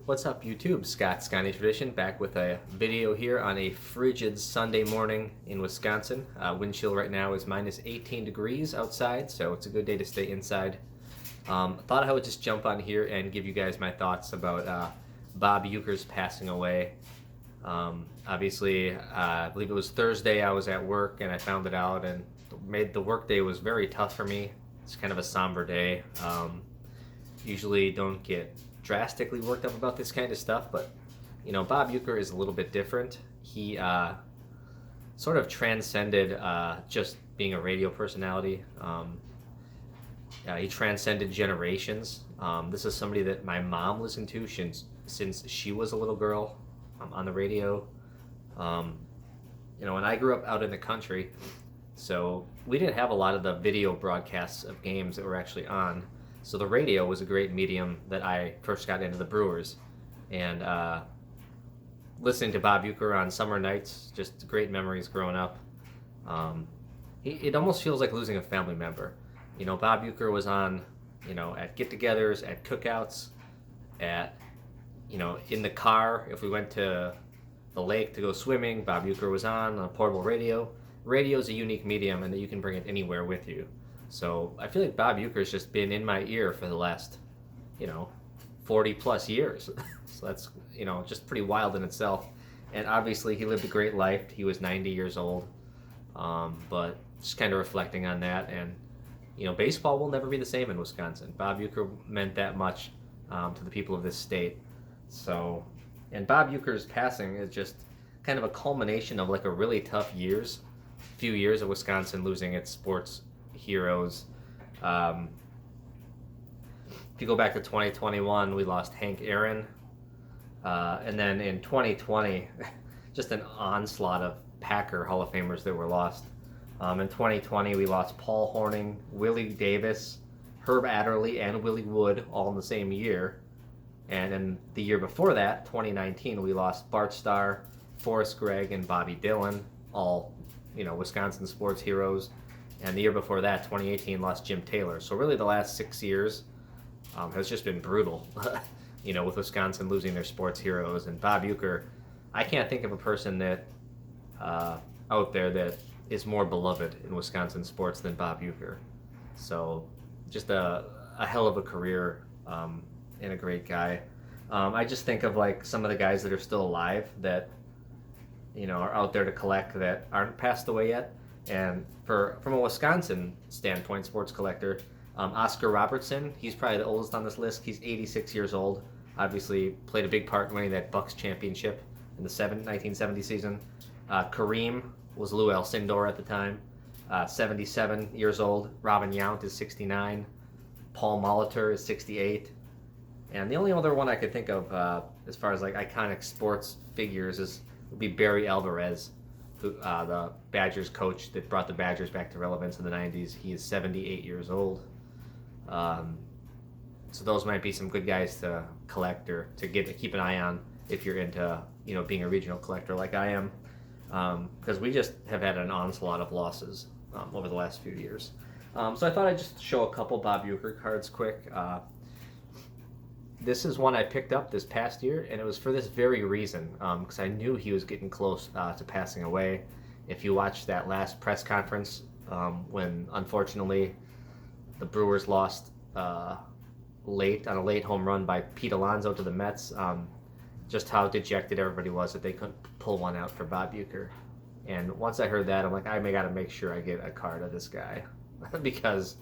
What's up YouTube? Scott Scotty Tradition back with a video here on a frigid Sunday morning in Wisconsin. Wind chill right now is minus 18 degrees outside, so it's a good day to stay inside. Thought I would just jump on here and give you guys my thoughts about Bob Uecker's passing away. Obviously, I believe it was Thursday I was at work and I found it out, and made the work day was very tough for me. It's kind of a somber day. Usually don't get drastically worked up about this kind of stuff, but you know, Bob Uecker is a little bit different. He sort of transcended just being a radio personality. He transcended generations. This is somebody that my mom listened to since she was a little girl on the radio. You know, and I grew up out in the country, so we didn't have a lot of the video broadcasts of games that were actually on. So the radio was a great medium that I first got into the Brewers, and listening to Bob Uecker on summer nights, just great memories growing up. It almost feels like losing a family member. You know, Bob Uecker was on, you know, at get-togethers, at cookouts, at, you know, in the car. If we went to the lake to go swimming, Bob Uecker was on a portable radio. Radio is a unique medium, and that you can bring it anywhere with you. So I feel like Bob Uecker's just been in my ear for the last, you know, 40 plus years. So that's, you know, just pretty wild in itself. And obviously he lived a great life. He was 90 years old. But just kind of reflecting on that, and, you know, baseball will never be the same in Wisconsin. Bob Uecker meant that much to the people of this state. So, and Bob Uecker's passing is just kind of a culmination of like a really tough few years of Wisconsin losing its sports heroes. If you go back to 2021, we lost Hank Aaron, and then in 2020, just an onslaught of Packer Hall of Famers that were lost. In 2020, we lost Paul Hornung, Willie Davis, Herb Adderley, and Willie Wood all in the same year. And in the year before that, 2019, we lost Bart Starr, Forrest Gregg, and Bobby Dillon, all, you know, Wisconsin sports heroes. And the year before that, 2018, lost Jim Taylor. So really the last 6 years has just been brutal, you know, with Wisconsin losing their sports heroes. And Bob Uecker, I can't think of a person that out there that is more beloved in Wisconsin sports than Bob Uecker. So just a hell of a career and a great guy. I just think of like some of the guys that are still alive that, you know, are out there to collect that aren't passed away yet. And from a Wisconsin standpoint, sports collector, Oscar Robertson, he's probably the oldest on this list. He's 86 years old. Obviously played a big part in winning that Bucks championship in the 1970 season. Kareem was Lou Alcindor at the time, 77 years old. Robin Yount is 69. Paul Molitor is 68. And the only other one I could think of as far as like iconic sports figures would be Barry Alvarez, who, the Badgers coach that brought the Badgers back to relevance in the 90s. He is 78 years old. So those might be some good guys to collect or to keep an eye on if you're into, you know, being a regional collector like I am, because we just have had an onslaught of losses over the last few years. So I thought I'd just show a couple Bob Uecker cards quick. This is one I picked up this past year, and it was for this very reason, because I knew he was getting close to passing away. If you watched that last press conference, when unfortunately the Brewers lost late on a late home run by Pete Alonso to the Mets, just how dejected everybody was that they couldn't pull one out for Bob Uecker. And once I heard that, I'm like, I gotta make sure I get a card of this guy because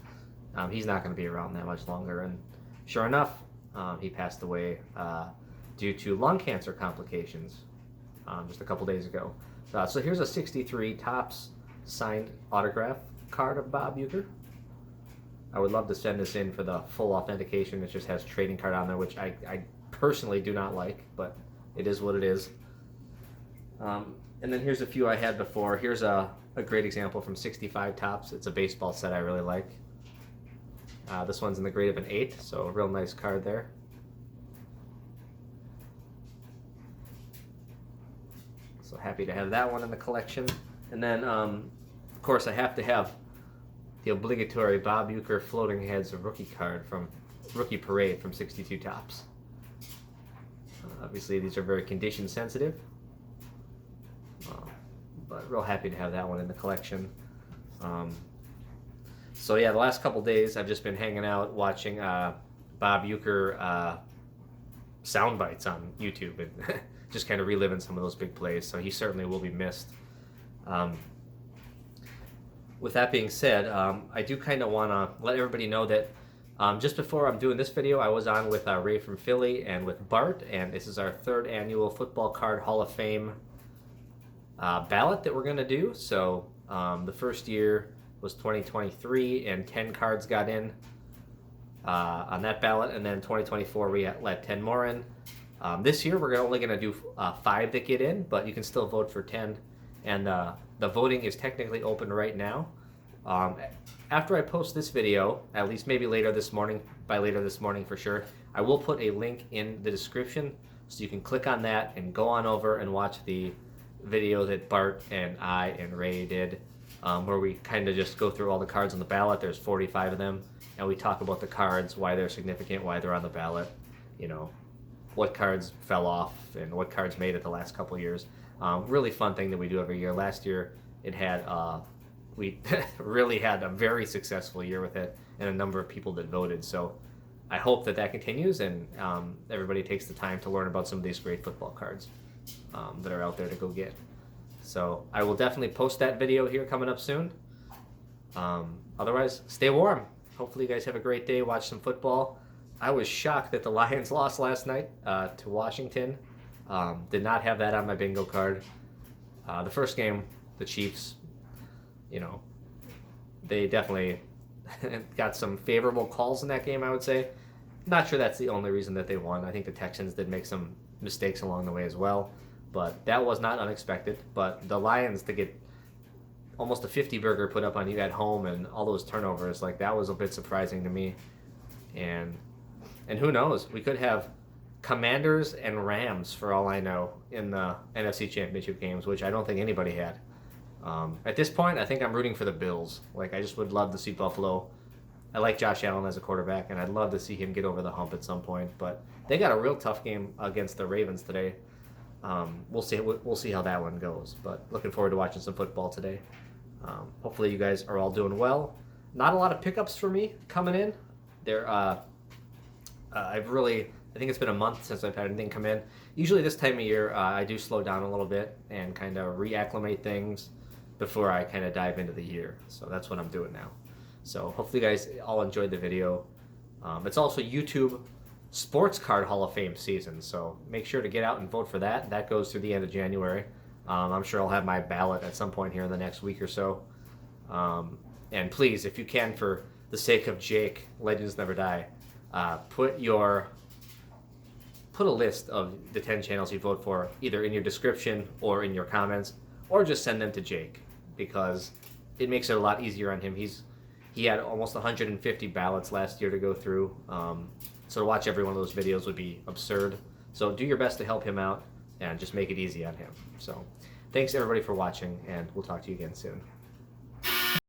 he's not going to be around that much longer. And sure enough, he passed away due to lung cancer complications just a couple days ago. So here's a 63 Topps signed autograph card of Bob Uecker. I would love to send this in for the full authentication. It just has trading card on there, which I personally do not like, but it is what it is. And then here's a few I had before. Here's a great example from 65 Topps. It's a baseball set I really like. This one's in the grade of an 8, so a real nice card there. So happy to have that one in the collection. And then, of course, I have to have the obligatory Bob Uecker Floating Heads rookie card from Rookie Parade from 62 Topps. Obviously, these are very condition sensitive, but real happy to have that one in the collection. So yeah, the last couple days I've just been hanging out watching Bob Uecker sound bites on YouTube and just kind of reliving some of those big plays. So he certainly will be missed. With that being said, I do kind of want to let everybody know that just before I'm doing this video, I was on with Ray from Philly and with Bart, and this is our 3rd annual Football Card Hall of Fame ballot that we're going to do. So the first year was 2023, and 10 cards got in on that ballot, and then 2024 we let 10 more in. This year we're only going to do 5 that get in, but you can still vote for 10, and the voting is technically open right now. After I post this video, at least maybe later this morning, by later this morning for sure, I will put a link in the description so you can click on that and go on over and watch the video that Bart and I and Ray did, where we kind of just go through all the cards on the ballot. There's 45 of them, and we talk about the cards, why they're significant, why they're on the ballot, you know, what cards fell off and what cards made it the last couple years. Really fun thing that we do every year. Last year it had we really had a very successful year with it, and a number of people that voted. So I hope that that continues, and everybody takes the time to learn about some of these great football cards that are out there to go get. So I will definitely post that video here coming up soon. Otherwise, stay warm. Hopefully you guys have a great day. Watch some football. I was shocked that the Lions lost last night to Washington. Did not have that on my bingo card. The first game, the Chiefs, you know, they definitely got some favorable calls in that game, I would say. Not sure that's the only reason that they won. I think the Texans did make some mistakes along the way as well, but that was not unexpected. But the Lions, to get almost a 50 burger put up on you at home and all those turnovers, like, that was a bit surprising to me. And who knows, we could have Commanders and Rams, for all I know, in the NFC Championship games, which I don't think anybody had. At this point, I think I'm rooting for the Bills. Like, I just would love to see Buffalo. I like Josh Allen as a quarterback, and I'd love to see him get over the hump at some point. But they got a real tough game against the Ravens today. We'll see how that one goes. But looking forward to watching some football today. Hopefully you guys are all doing well. Not a lot of pickups for me coming in. I think it's been a month since I've had anything come in. Usually this time of year, I do slow down a little bit and kind of reacclimate things before I kind of dive into the year. So that's what I'm doing now. So hopefully you guys all enjoyed the video. It's also YouTube Sports Card Hall of Fame season, so make sure to get out and vote for that. That goes through the end of January. I'm sure I'll have my ballot at some point here in the next week or so. And please, if you can, for the sake of Jake, Legends Never Die, put a list of the 10 channels you vote for either in your description or in your comments, or just send them to Jake, because it makes it a lot easier on him. He had almost 150 ballots last year to go through, so to watch every one of those videos would be absurd. So do your best to help him out and just make it easy on him. So thanks everybody for watching, and we'll talk to you again soon.